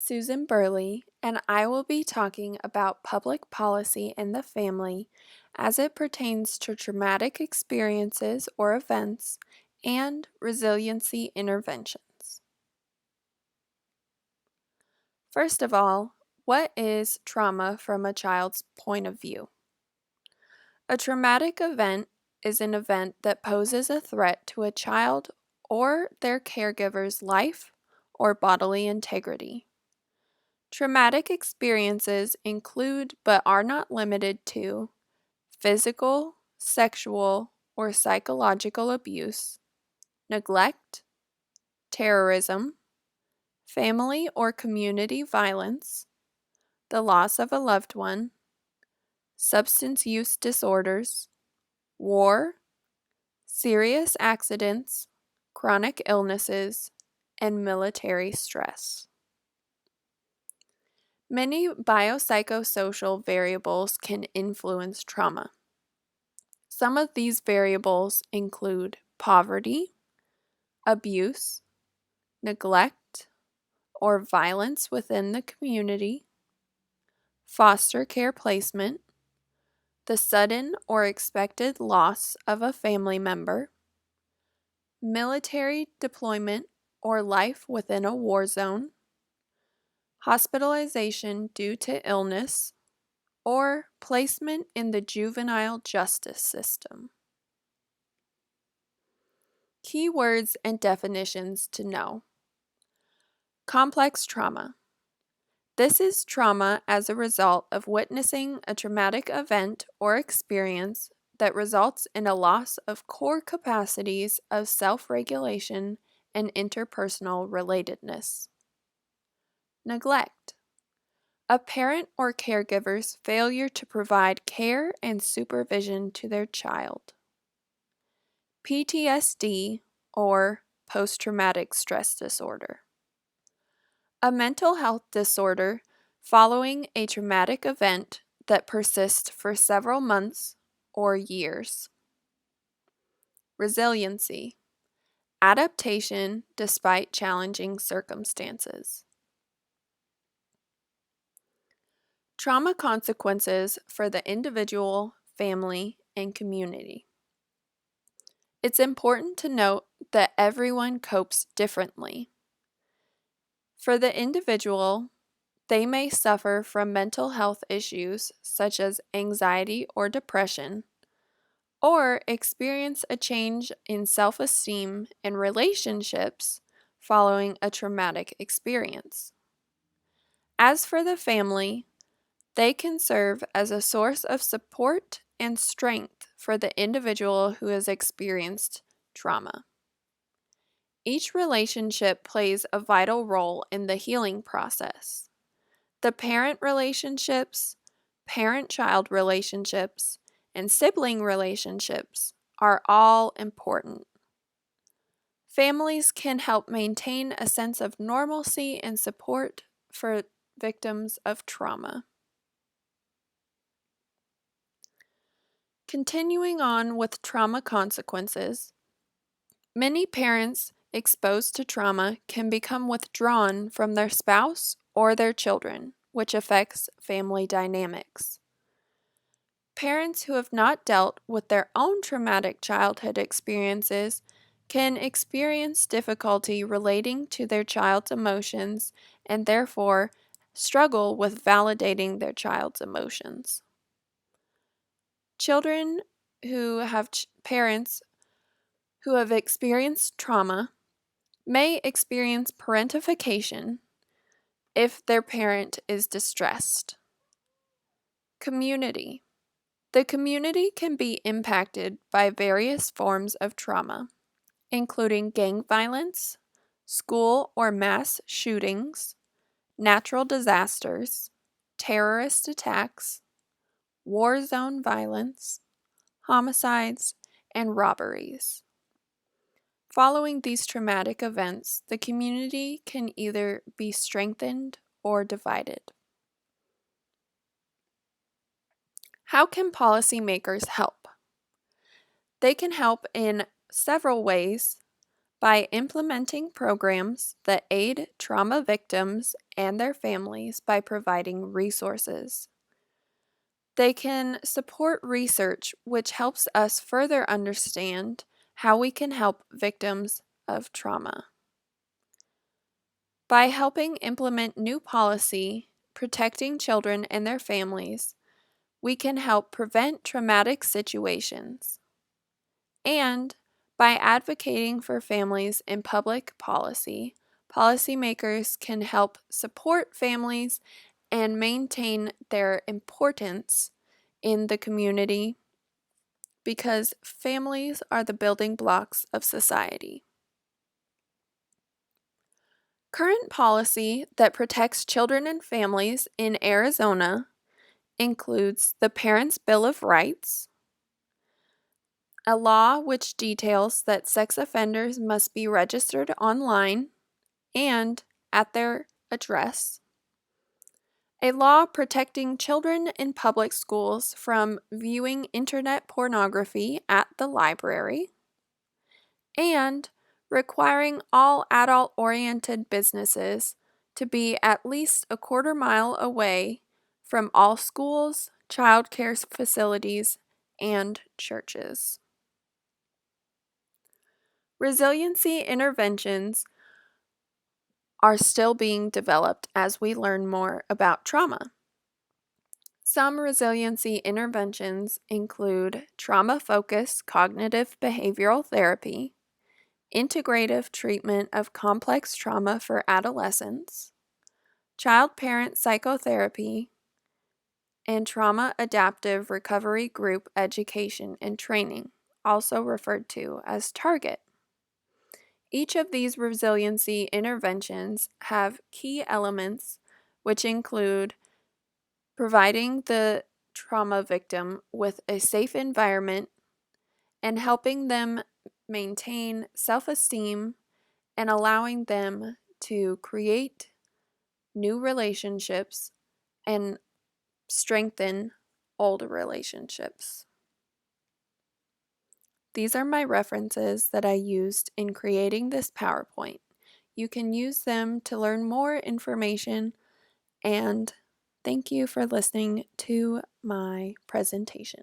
Susan Burley, and I will be talking about public policy in the family as it pertains to traumatic experiences or events and resiliency interventions. First of all, what is trauma from a child's point of view? A traumatic event is an event that poses a threat to a child or their caregiver's life or bodily integrity. Traumatic experiences include, but are not limited to, physical, sexual, or psychological abuse, neglect, terrorism, family or community violence, the loss of a loved one, substance use disorders, war, serious accidents, chronic illnesses, and military stress. Many biopsychosocial variables can influence trauma. Some of these variables include poverty, abuse, neglect, or violence within the community, foster care placement, the sudden or expected loss of a family member, military deployment or life within a war zone, hospitalization due to illness, or placement in the juvenile justice system. Key words and definitions to know. Complex trauma. This is trauma as a result of witnessing a traumatic event or experience that results in a loss of core capacities of self-regulation and interpersonal relatedness. Neglect. A parent or caregiver's failure to provide care and supervision to their child. PTSD, or post-traumatic stress disorder. A mental health disorder following a traumatic event that persists for several months or years. Resiliency. Adaptation despite challenging circumstances. Trauma consequences for the individual, family, and community. It's important to note that everyone copes differently. For the individual, they may suffer from mental health issues such as anxiety or depression, or experience a change in self-esteem and relationships following a traumatic experience. As for the family, they can serve as a source of support and strength for the individual who has experienced trauma. Each relationship plays a vital role in the healing process. The parent relationships, parent-child relationships, and sibling relationships are all important. Families can help maintain a sense of normalcy and support for victims of trauma. Continuing on with trauma consequences, many parents exposed to trauma can become withdrawn from their spouse or their children, which affects family dynamics. Parents who have not dealt with their own traumatic childhood experiences can experience difficulty relating to their child's emotions and therefore struggle with validating their child's emotions. Children who have parents who have experienced trauma may experience parentification if their parent is distressed. Community. The community can be impacted by various forms of trauma, including gang violence, school or mass shootings, natural disasters, terrorist attacks, war zone violence, homicides, and robberies. Following these traumatic events, the community can either be strengthened or divided. How can policymakers help? They can help in several ways, by implementing programs that aid trauma victims and their families by providing resources. They can support research which helps us further understand how we can help victims of trauma. By helping implement new policy protecting children and their families, we can help prevent traumatic situations. And by advocating for families in public policy, policymakers can help support families and maintain their importance in the community because families are the building blocks of society. Current policy that protects children and families in Arizona includes the Parents' Bill of Rights, a law which details that sex offenders must be registered online and at their address, a law protecting children in public schools from viewing internet pornography at the library, and requiring all adult-oriented businesses to be at least a quarter-mile away from all schools, child care facilities, and churches. Resiliency interventions are still being developed as we learn more about trauma. Some resiliency interventions include trauma-focused cognitive behavioral therapy, integrative treatment of complex trauma for adolescents, child-parent psychotherapy, and trauma adaptive recovery group education and training, also referred to as Target. Each of these resiliency interventions have key elements which include providing the trauma victim with a safe environment and helping them maintain self-esteem and allowing them to create new relationships and strengthen old relationships. These are my references that I used in creating this PowerPoint. You can use them to learn more information, and thank you for listening to my presentation.